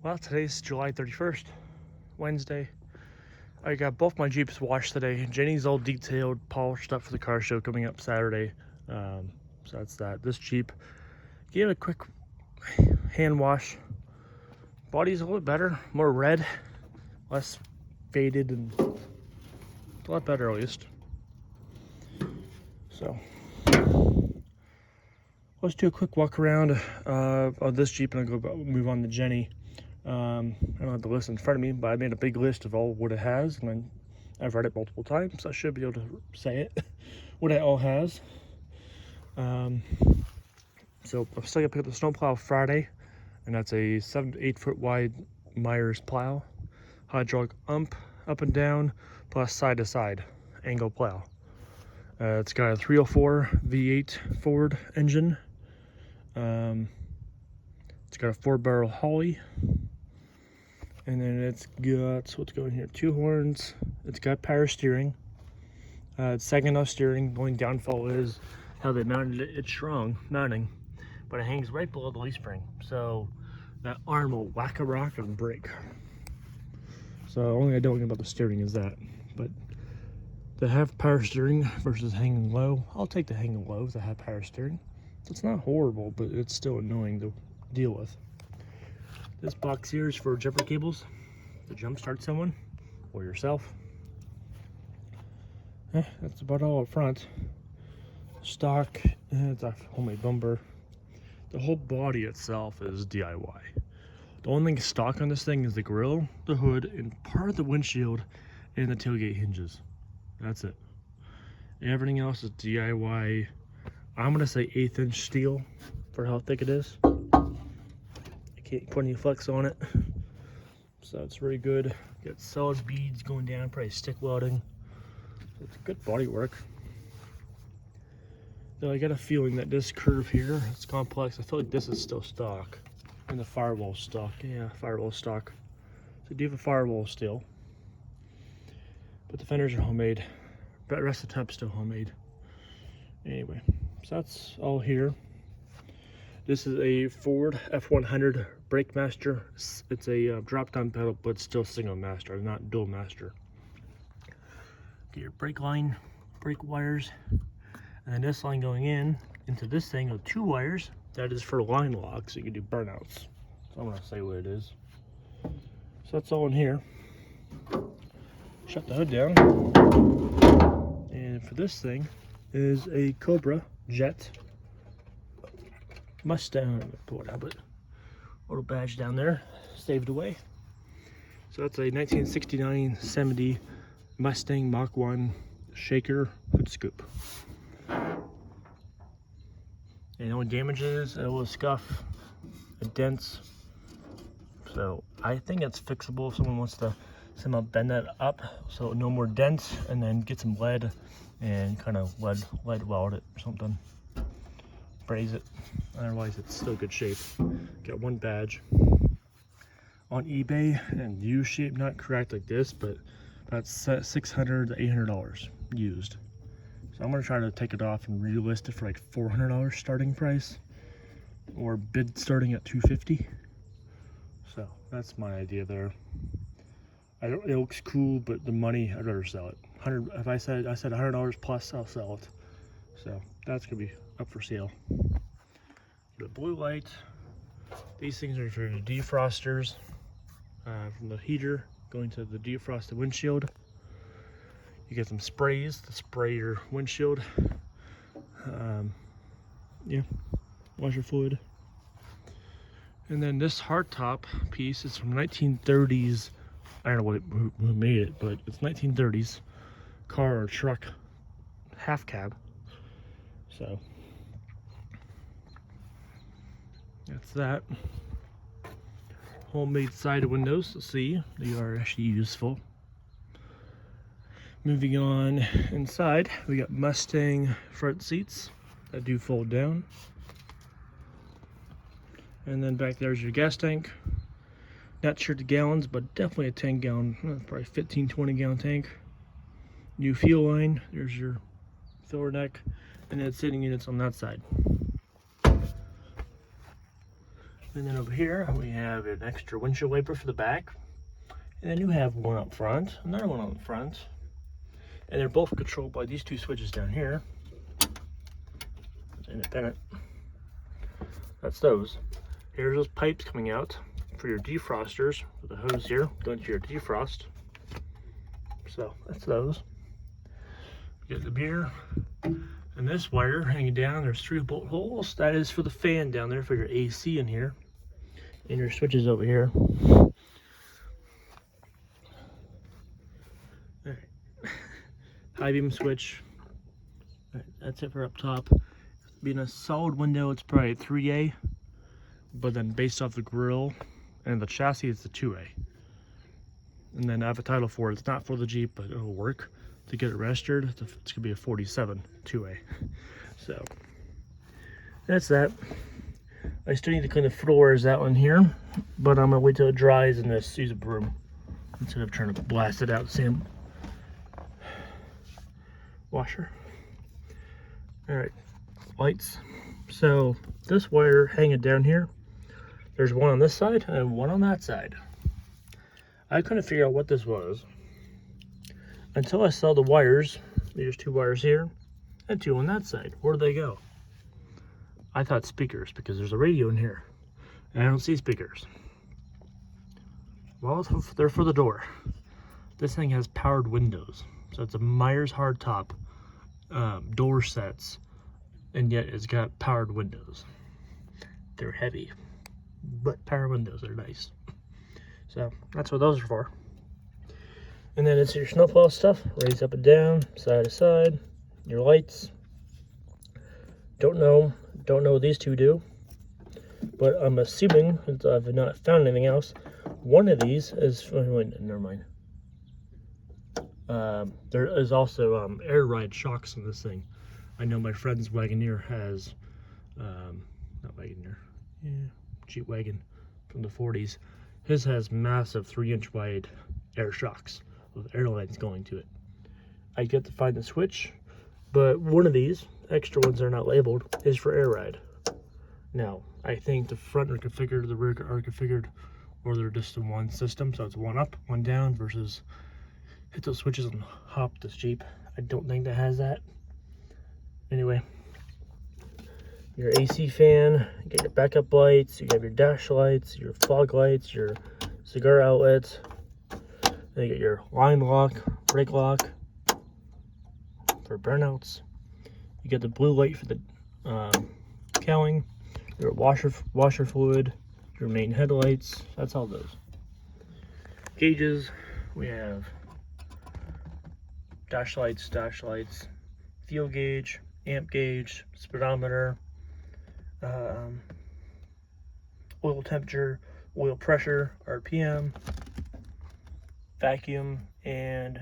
Well, today's July 31st, Wednesday. I got both my Jeeps washed today. Jenny's all detailed, polished up for the car show coming up Saturday. So that's that. This Jeep gave it a quick hand wash. Body's a little better, more red, less faded, and it's a lot better at least. So let's do a quick walk around of this Jeep and I'll go move on to Jenny. I don't have the list in front of me, but I made a big list of all what it has, and I've read it multiple times, so I should be able to say it, what it all has. So I'm still gonna pick up the snowplow Friday, and that's a 7 to 8 foot wide Myers plow, hydraulic up and down, plus side to side angle plow. It's got a 304 V8 Ford engine. It's got a 4-barrel Holly. And then it's got, what's going here, 2 horns. It's got power steering. It's second off steering. The only downfall is how they mounted it. It's strong mounting, but it hangs right below the leaf spring. So that arm will whack a rock and break. So only I don't know about the steering is that. But to have power steering versus hanging low, I'll take the hanging low to have power steering. So it's not horrible, but it's still annoying to deal with. This box here is for jumper cables to jumpstart someone or yourself. That's about all up front. Stock, it's a homemade bumper. The whole body itself is DIY. The only thing stock on this thing is the grill, the hood, and part of the windshield and the tailgate hinges. That's it. Everything else is DIY. I'm gonna say 1/8 inch steel for how thick it is. Can't put any flex on it, so it's really good. Got solid beads going down, probably stick welding. So it's good body work. Though I got a feeling that this curve here, it's complex. I feel like this is still stock, and the firewall stock. Yeah, firewall stock. So I do have a firewall still, but the fenders are homemade. But the rest of the tub's still homemade. Anyway, so that's all here. This is a Ford F100 brake master. It's a drop down pedal, but still single master, not dual master. Get your brake line, brake wires, and then this line going into this thing with 2 wires. That is for line lock, so you can do burnouts. So I'm gonna say what it is. So that's all in here. Shut the hood down. And for this thing is a Cobra Jet Mustang. Pull it out, but little badge down there, saved away. So that's a 1969 70 Mustang Mach 1 shaker hood scoop. And the only damage is a little scuff, a dents. So I think it's fixable if someone wants to somehow bend that up so no more dents, and then get some lead and kind of lead weld it or something. Braze it. Otherwise it's still good shape. Got 1 badge on eBay and U shape, not correct like this, but about $600 to $800 used. So I'm gonna try to take it off and relist it for like $400 starting price, or bid starting at $250. So that's my idea there. It looks cool, but the money, I'd rather sell it. If I said $100 plus, I'll sell it. So that's gonna be up for sale. The blue light. These things are for the defrosters, from the heater going to the defrosted windshield. You get some sprays to spray your windshield. Yeah, washer fluid. And then this hardtop piece is from 1930s. I don't know who made it, but it's 1930s car or truck half cab. So that's that. Homemade side windows. Let's see, they are actually useful. Moving on inside, we got Mustang front seats that do fold down. And then back there's your gas tank. Not sure the gallons, but definitely a 10 gallon, probably 15, 20 gallon tank. New fuel line, there's your filler neck, and then sitting units on that side. And then over here we have an extra windshield wiper for the back. And then you have one up front, another one on the front. And they're both controlled by these two switches down here. It's independent. That's those. Here's those pipes coming out for your defrosters with the hose here going to your defrost. So that's those. You get the beer. And this wire hanging down, there's 3 bolt holes. That is for the fan down there for your AC in here. And your switches over here. Alright. High beam switch. Alright, that's it for up top. Being a solid window, it's probably a 3A. But then based off the grille and the chassis, it's a 2A. And then I have a title for it. It's not for the Jeep, but it'll work. To get it registered, it's going to be a 47 2A. So that's that. I still need to clean the floors out in here, but I'm gonna wait till it dries and just use a broom instead of trying to blast it out. Same washer. All right, lights. So this wire hanging down here, there's one on this side and one on that side. I couldn't figure out what this was until I saw the wires. There's 2 wires here and 2 on that side. Where do they go? I thought speakers because there's a radio in here and I don't see speakers. Well, they're for the door. This thing has powered windows. So it's a Myers hardtop door sets, and yet it's got powered windows. They're heavy, but power windows are nice. So that's what those are for. And then it's your snowplow stuff, raise up and down, side to side, your lights. Don't know what these 2 do, but I'm assuming, since I've not found anything else, one of these is, wait, never mind. There is also air ride shocks in this thing. I know my friend's Wagoneer has, not Wagoneer, yeah, Jeep Wagon from the 40s. His has massive 3-inch wide air shocks with airlines going to it. I get to find the switch, but one of these extra ones that are not labeled is for air ride. Now, I think the front are configured, the rear are configured, or they're just in one system, so it's one up, one down, versus hit those switches and hop this Jeep. I don't think that has that. Anyway, your AC fan, you get your backup lights, you have your dash lights, your fog lights, your cigar outlets. Then you get your line lock, brake lock for burnouts. You get the blue light for the cowling, your washer fluid, your main headlights. That's all those. Gauges, we have dash lights, fuel gauge, amp gauge, speedometer, oil temperature, oil pressure, RPM, vacuum, and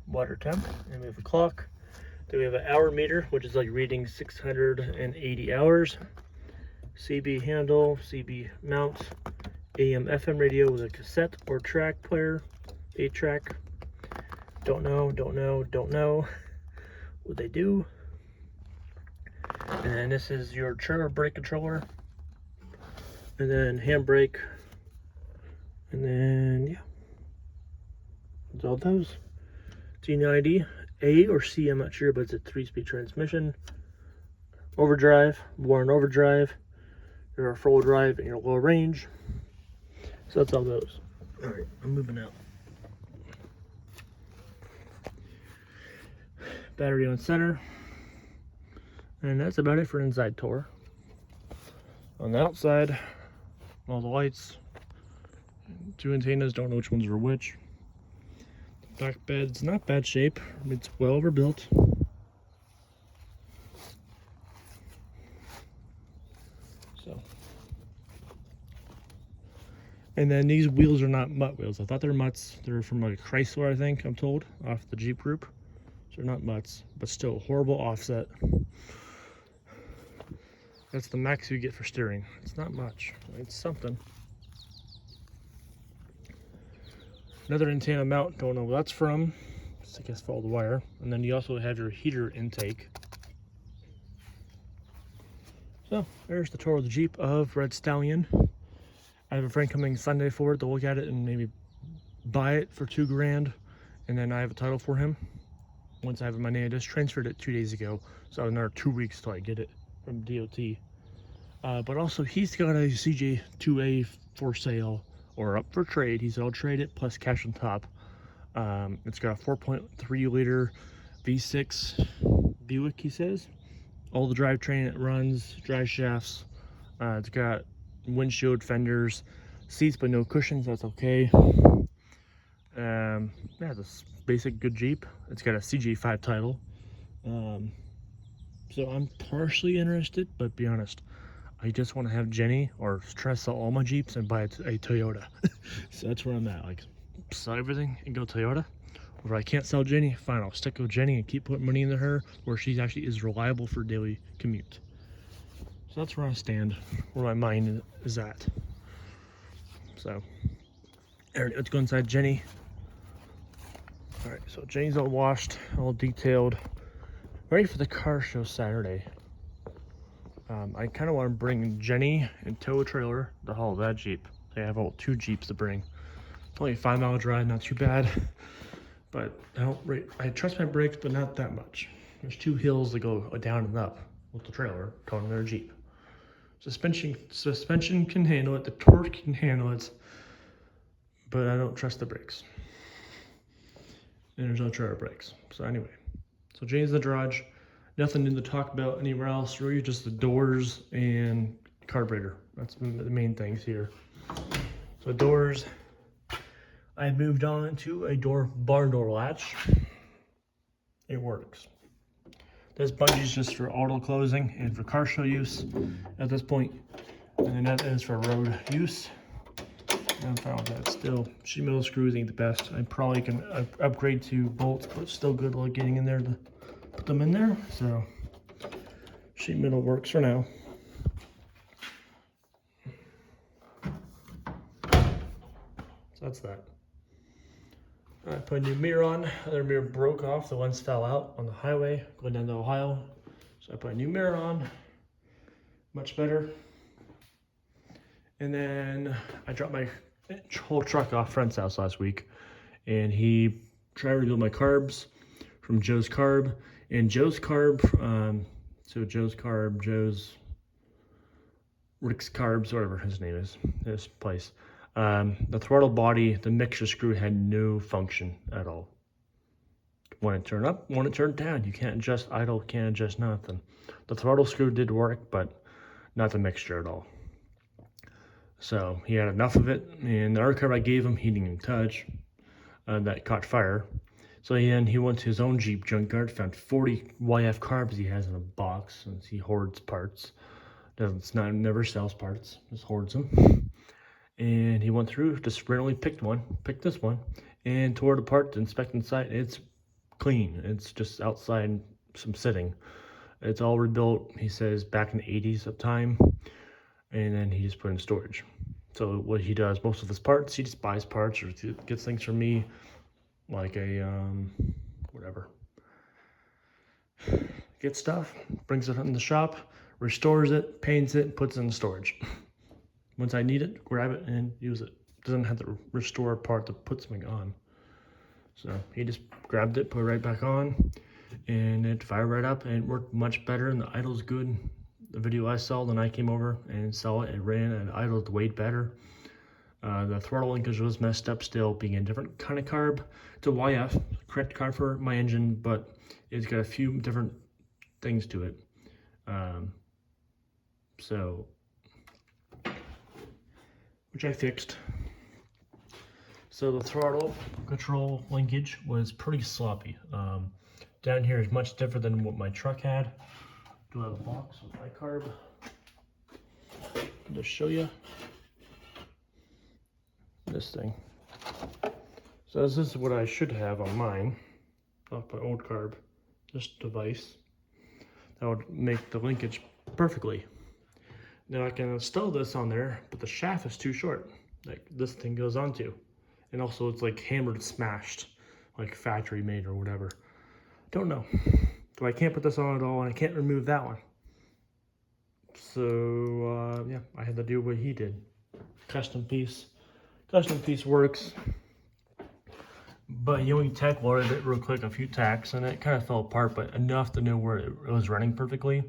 water temp. And we have a clock. Then we have an hour meter, which is like reading 680 hours. CB handle, CB mount, AM FM radio with a cassette or track player, 8-track. Don't know what they do. And then this is your trailer brake controller. And then handbrake. And then, yeah. That's all those. T90, A or C, I'm not sure, but it's a 3-speed transmission. Overdrive, Warren overdrive. Your 4-wheel drive and your low range. So that's all those. Alright, I'm moving out. Battery on center. And that's about it for inside tour. On the outside, all the lights. 2 antennas, don't know which ones are which. Back bed's not bad shape. It's well overbuilt. So. And then these wheels are not Mutt wheels. I thought they were Mutts. They're from like Chrysler, I think, I'm told, off the Jeep group. So they're not Mutts, but still horrible offset. That's the max you get for steering. It's not much. It's something. Another antenna mount, don't know where that's from. Just, I guess, follow the wire. And then you also have your heater intake. So there's the tour of the Jeep of Red Stallion. I have a friend coming Sunday for it to look at it and maybe buy it for $2 grand, and then I have a title for him. Once I have it in my name, I just transferred it 2 days ago, so another 2 weeks till I get it from DOT. But also he's got a CJ2A for sale or up for trade. He said I'll trade it plus cash on top. It's got a 4.3 liter V6 Buick, he says. All the drivetrain it runs, drive shafts. It's got windshield, fenders, seats but no cushions, that's okay. Yeah, it's a basic good Jeep. It's got a CJ5 title. So I'm partially interested, but be honest, I just want to have Jenny or try to sell all my Jeeps and buy a Toyota. So that's where I'm at. Like, sell everything and go Toyota. Or if I can't sell Jenny, fine, I'll stick with Jenny and keep putting money into her where she actually is reliable for daily commute. So that's where I stand, where my mind is at. So, alright, let's go inside Jenny. Alright, so Jenny's all washed, all detailed, ready for the car show Saturday. I kind of want to bring Jenny and tow a trailer to haul that Jeep. They have all 2 Jeeps to bring. It's only a 5-mile drive, not too bad. But I trust my brakes, but not that much. There's 2 hills that go down and up with the trailer towing their Jeep. Suspension can handle it, the torque can handle it, but I don't trust the brakes. And there's no trailer brakes. So anyway, so Jenny's the garage. Nothing to talk about anywhere else, really just the doors and carburetor. That's the main things here. So doors, I moved on to a barn door latch. It works. This bungee is just for auto closing and for car show use at this point. And then that is for road use. I'm fine with that still. Sheet metal screws ain't the best. I probably can upgrade to bolts, but it's still good like getting in there to put them in there. So sheet metal works for now. So that's that. I put a new mirror on. Other mirror broke off. The lens fell out on the highway going down to Ohio. So I put a new mirror on. Much better. And then I dropped my whole truck off friend's house last week, and he tried to rebuild my carbs from Joe's Carb. And Joe's Carb, Joe's Rick's Carbs, whatever his name is, this place. The throttle body, the mixture screw had no function at all. When it turned up, when it turned down, you can't adjust idle, can't adjust nothing. The throttle screw did work, but not the mixture at all. So he had enough of it, and the other carb I gave him, he didn't even touch. That caught fire. So then he went to his own Jeep junkyard, found 40 YF carbs he has in a box, since he hoards parts. Never sells parts, just hoards them. And he went through, just randomly picked this one, and tore it apart to inspect inside. It's clean. It's just outside some sitting. It's all rebuilt, he says, back in the 80s of time. And then he just put in storage. So what he does, most of his parts, he just buys parts or gets things from me, like a, whatever. Gets stuff, brings it in the shop, restores it, paints it, puts it in storage. Once I need it, grab it and use it. Doesn't have to restore a part to put something on. So he just grabbed it, put it right back on, and it fired right up, and it worked much better, and the idle's good. The video I saw when I came over and saw it, it ran and idled way better. The throttle linkage was messed up still, being a different kind of carb. It's a YF, correct carb for my engine, but it's got a few different things to it. Which I fixed. So the throttle control linkage was pretty sloppy. Down here is much different than what my truck had. Do I have a box with my carb? I'll just show you this thing. So this is what I should have on mine, off my old carb, this device. That would make the linkage perfectly. Now I can install this on there, but the shaft is too short, like this thing goes onto. And also it's like hammered, smashed, like factory made or whatever. Don't know. So I can't put this on at all, and I can't remove that one. So yeah, I had to do what he did. Custom piece works, but you only tack welded it real quick, a few tacks, and it kind of fell apart, but enough to know where it was running perfectly.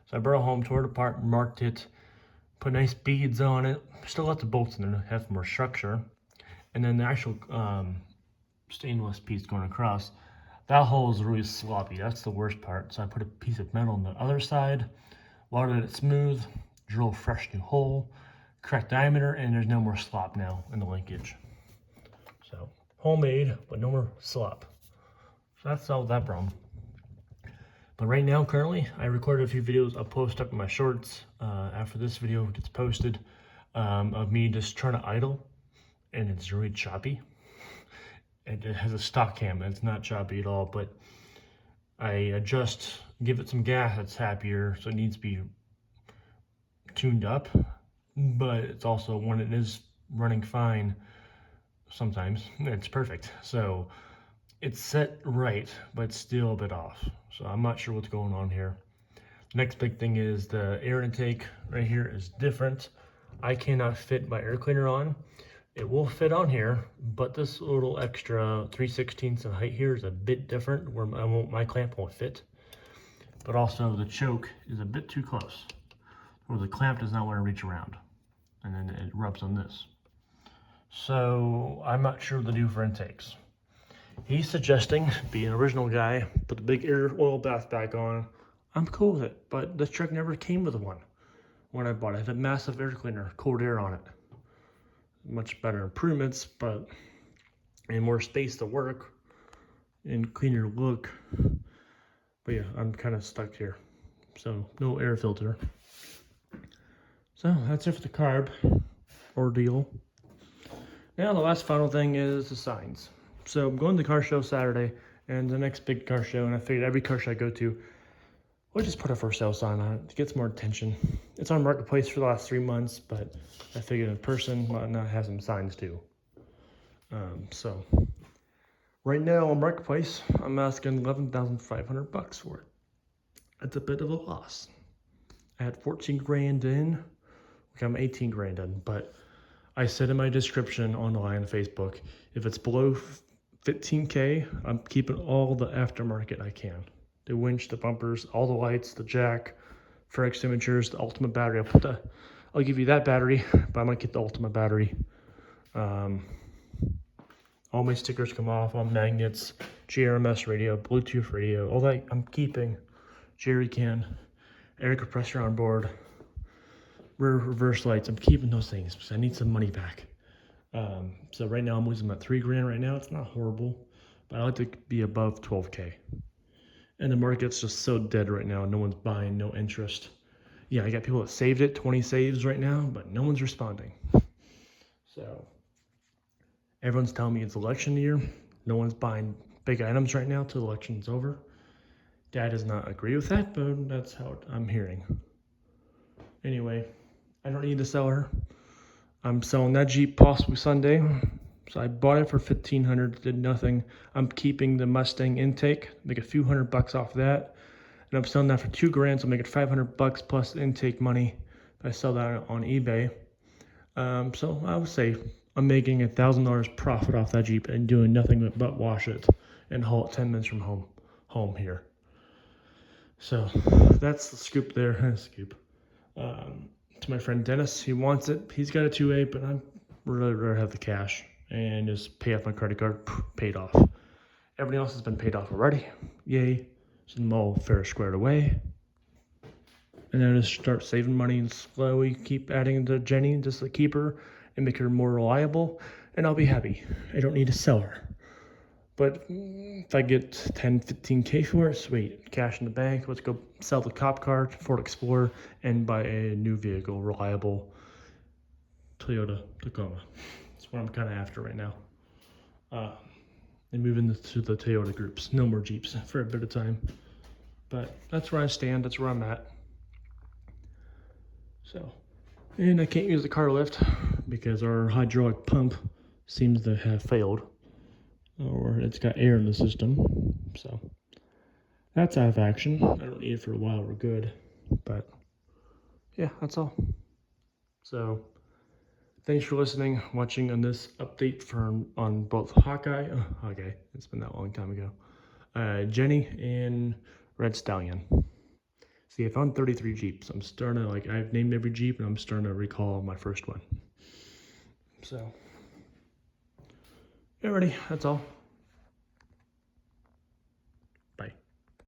So I brought it home, tore it apart, marked it, put nice beads on it, still left the bolts in there to have more structure, and then the actual stainless piece going across, that hole is really sloppy. That's the worst part. So I put a piece of metal on the other side, welded it smooth, drill a fresh new hole, correct diameter, and there's no more slop now in the linkage. So homemade, but no more slop. So that solved that problem. But right now, currently, I recorded a few videos. I'll post up in my shorts after this video gets posted of me just trying to idle, and it's really choppy. It has a stock cam, and it's not choppy at all, but I give it some gas, it's happier, so it needs to be tuned up, but it's also, when it is running fine, sometimes it's perfect. So it's set right, but still a bit off. So I'm not sure what's going on here. Next big thing is the air intake right here is different. I cannot fit my air cleaner on. It will fit on here, but this little extra 3/16 of height here is a bit different, where my clamp won't fit. But also the choke is a bit too close, where the clamp does not want to reach around, and then it rubs on this. So I'm not sure what to do for intakes. He's suggesting, being an original guy, put the big air oil bath back on. I'm cool with it, but this truck never came with one when I bought it. It had a massive air cleaner, cold air on it. Much better improvements, but and more space to work and cleaner look. But yeah, I'm kind of stuck here. So no air filter. So that's it for the carb ordeal. Now the last final thing is the signs. So I'm going to the car show Saturday, and the next big car show, and I figured every car show I go to, we'll just put a for sale sign on it to get some more attention. It's on Marketplace for the last 3 months, but I figured in person, why not have some signs too. So right now on Marketplace, I'm asking $11,500 for it. It's a bit of a loss. I had 14 grand in, okay, I'm 18 grand in, but I said in my description online on Facebook, if it's below 15K, I'm keeping all the aftermarket I can. The winch, the bumpers, all the lights, the jack, for extinguishers, the ultimate battery. I'll give you that battery, but I'm gonna keep the ultimate battery. All my stickers come off, all magnets, GRMS radio, Bluetooth radio, all that I'm keeping. Jerry can, air compressor on board, rear reverse lights. I'm keeping those things because I need some money back. So right now I'm losing about 3 grand right now. It's not horrible, but I like to be above 12K. And the market's just so dead right now. No one's buying, no interest. Yeah, I got people that saved it, 20 saves right now, but no one's responding. So everyone's telling me it's election year. No one's buying big items right now till the election's over. Dad does not agree with that, but that's how I'm hearing. Anyway, I don't need to sell her. I'm selling that Jeep possibly Sunday. So I bought it for $1,500, did nothing. I'm keeping the Mustang intake, make a few $100 off that. And I'm selling that for 2 grand, so I'm making $500 plus intake money if I sell that on eBay. So I would say I'm making $1,000 profit off that Jeep and doing nothing but wash it and haul it 10 minutes from home here. So that's the scoop there. Scoop. To my friend Dennis, he wants it. He's got a 2.8, but I'm really rather have the cash and just pay off my credit card. Paid off. Everything else has been paid off already. Yay. So I'm all fair squared away. And then just start saving money and slowly keep adding to Jenny just to keep her and make her more reliable. And I'll be happy. I don't need to sell her. But if I get 10, 15K for it, sweet. Cash in the bank. Let's go sell the cop car, Ford Explorer, and buy a new vehicle, reliable Toyota Tacoma. That's what I'm kind of after right now. And move into the Toyota groups. No more Jeeps for a bit of time. But that's where I stand. That's where I'm at. So, and I can't use the car lift because our hydraulic pump seems to have failed. Or it's got air in the system, so that's out of action. I don't need it for a while, we're good, but yeah, that's all. So thanks for listening, watching on this update on both Hawkeye, it's been that long time ago, Jenny and Red Stallion. See, I found 33 Jeeps. I'm starting to, like, I've named every Jeep and I'm starting to recall my first one. So, alrighty, that's all.